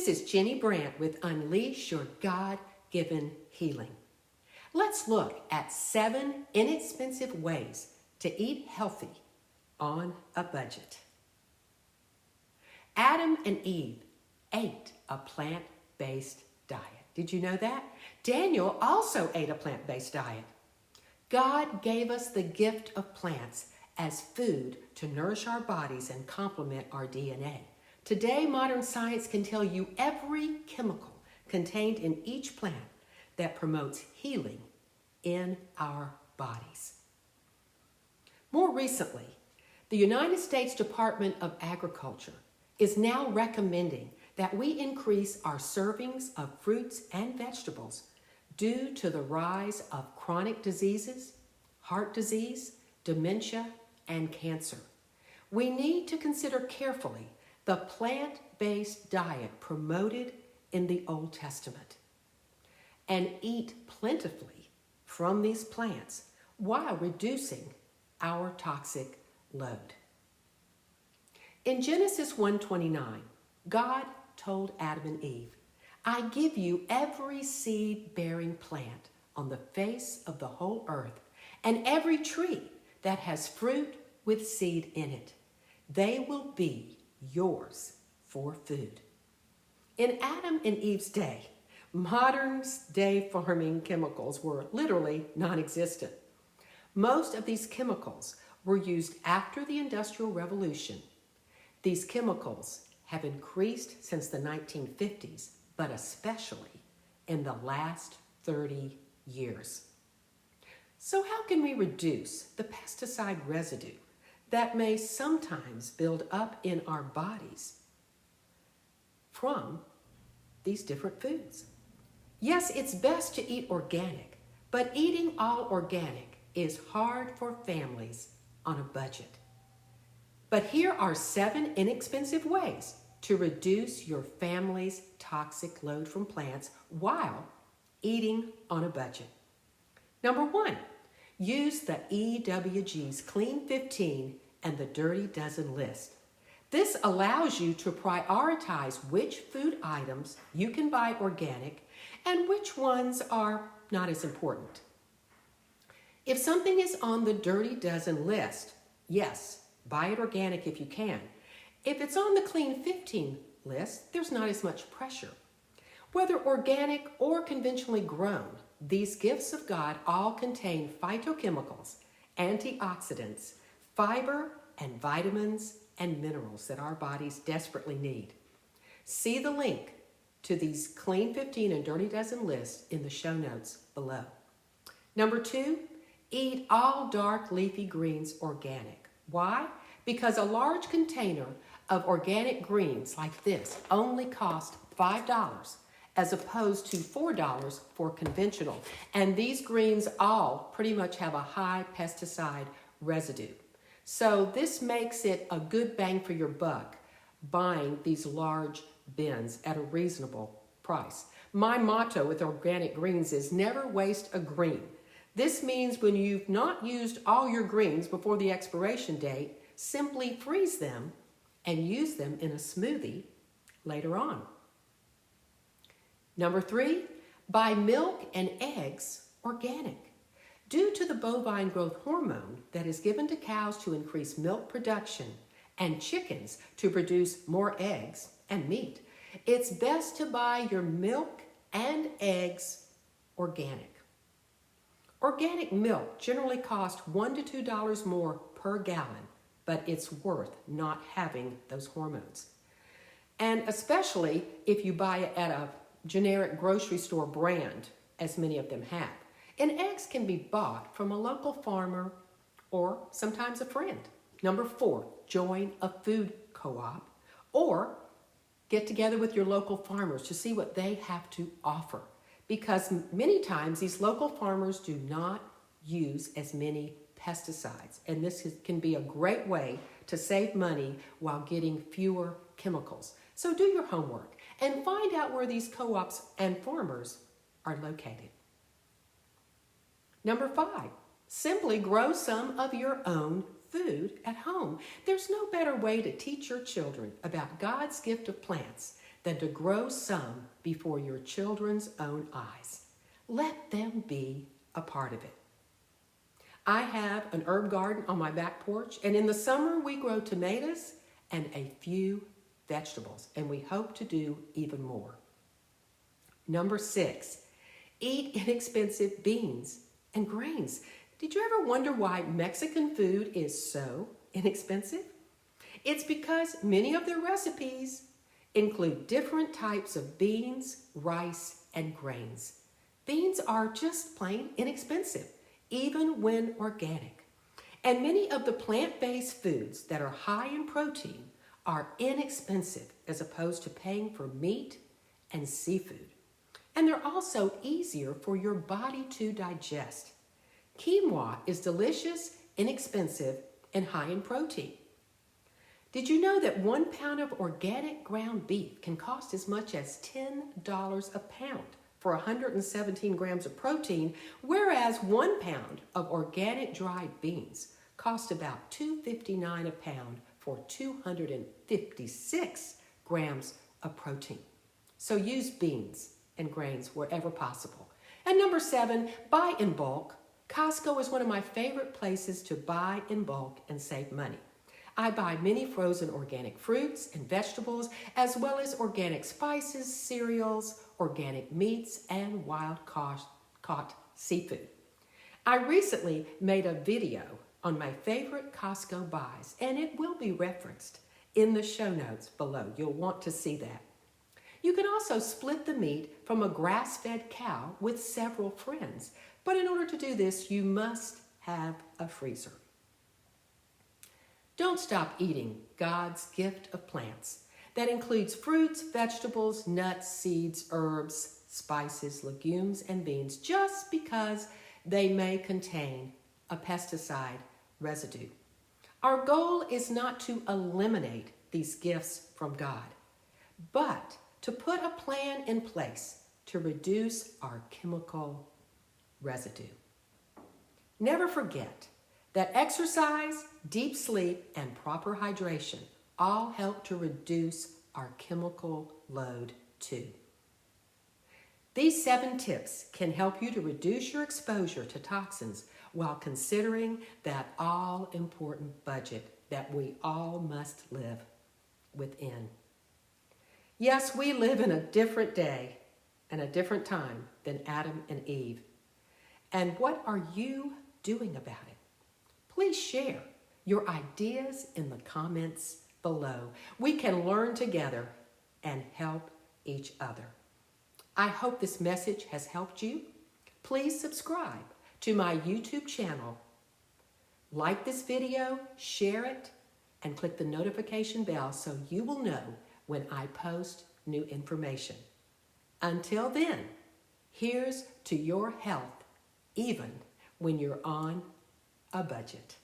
This is Ginny Brant with Unleash Your God-Given Healing. Let's look at 7 inexpensive ways to eat healthy on a budget. Adam and Eve ate a plant-based diet. Did you know that? Daniel also ate a plant-based diet. God gave us the gift of plants as food to nourish our bodies and complement our DNA. Today, modern science can tell you every chemical contained in each plant that promotes healing in our bodies. More recently, the United States Department of Agriculture is now recommending that we increase our servings of fruits and vegetables due to the rise of chronic diseases, heart disease, dementia, and cancer. We need to consider carefully the plant-based diet promoted in the Old Testament and eat plentifully from these plants while reducing our toxic load. In Genesis 1:29, God told Adam and Eve, "I give you every seed-bearing plant on the face of the whole earth, and every tree that has fruit with seed in it. They will be yours for food." In Adam and Eve's day, modern day farming chemicals were literally non-existent. Most of these chemicals were used after the Industrial Revolution. These chemicals have increased since the 1950s, but especially in the last 30 years. So how can we reduce the pesticide residue that may sometimes build up in our bodies from these different foods? Yes, it's best to eat organic, but eating all organic is hard for families on a budget. But here are 7 inexpensive ways to reduce your family's toxic load from plants while eating on a budget. Number 1, use the EWG's Clean 15 and the Dirty Dozen list. This allows you to prioritize which food items you can buy organic and which ones are not as important. If something is on the Dirty Dozen list, yes, buy it organic if you can. If it's on the Clean 15 list, there's not as much pressure. Whether organic or conventionally grown, these gifts of God all contain phytochemicals, antioxidants, fiber, and vitamins and minerals that our bodies desperately need. See the link to these Clean 15 and Dirty Dozen lists in the show notes below. Number 2, eat all dark leafy greens organic. Why? Because a large container of organic greens like this only cost $5 as opposed to $4 for conventional. And these greens all pretty much have a high pesticide residue. So this makes it a good bang for your buck buying these large bins at a reasonable price. My motto with organic greens is never waste a green. This means when you've not used all your greens before the expiration date, simply freeze them and use them in a smoothie later on. Number 3, buy milk and eggs organic. Due to the bovine growth hormone that is given to cows to increase milk production and chickens to produce more eggs and meat, it's best to buy your milk and eggs organic. Organic milk generally costs $1 to $2 more per gallon, but it's worth not having those hormones. And especially if you buy it at a generic grocery store brand, as many of them have. And eggs can be bought from a local farmer or sometimes a friend. Number 4, join a food co-op or get together with your local farmers to see what they have to offer. Because many times these local farmers do not use as many pesticides. And this can be a great way to save money while getting fewer chemicals. So do your homework and find out where these co-ops and farmers are located. Number 5, simply grow some of your own food at home. There's no better way to teach your children about God's gift of plants than to grow some before your children's own eyes. Let them be a part of it. I have an herb garden on my back porch, and in the summer we grow tomatoes and a few vegetables, and we hope to do even more. Number 6, eat inexpensive beans and grains. Did you ever wonder why Mexican food is so inexpensive? It's because many of their recipes include different types of beans, rice, and grains. Beans are just plain inexpensive, even when organic. And many of the plant-based foods that are high in protein are inexpensive as opposed to paying for meat and seafood. And they're also easier for your body to digest. Quinoa is delicious, inexpensive, and high in protein. Did you know that 1 pound of organic ground beef can cost as much as $10 a pound for 117 grams of protein, whereas 1 pound of organic dried beans cost about $2.59 a pound for 256 grams of protein? So use beans and grains wherever possible. And number 7, buy in bulk. Costco is one of my favorite places to buy in bulk and save money. I buy many frozen organic fruits and vegetables, as well as organic spices, cereals, organic meats, and wild-caught seafood. I recently made a video on my favorite Costco buys, and it will be referenced in the show notes below. You'll want to see that. You can also split the meat from a grass-fed cow with several friends, but in order to do this, you must have a freezer. Don't stop eating God's gift of plants. That includes fruits, vegetables, nuts, seeds, herbs, spices, legumes, and beans just because they may contain a pesticide residue. Our goal is not to eliminate these gifts from God, but to put a plan in place to reduce our chemical residue. Never forget that exercise, deep sleep, and proper hydration all help to reduce our chemical load too. These 7 tips can help you to reduce your exposure to toxins while considering that all-important budget that we all must live within. Yes, we live in a different day and a different time than Adam and Eve. And what are you doing about it? Please share your ideas in the comments below. We can learn together and help each other. I hope this message has helped you. Please subscribe to my YouTube channel. Like this video, share it, and click the notification bell so you will know when I post new information. Until then, here's to your health, even when you're on a budget.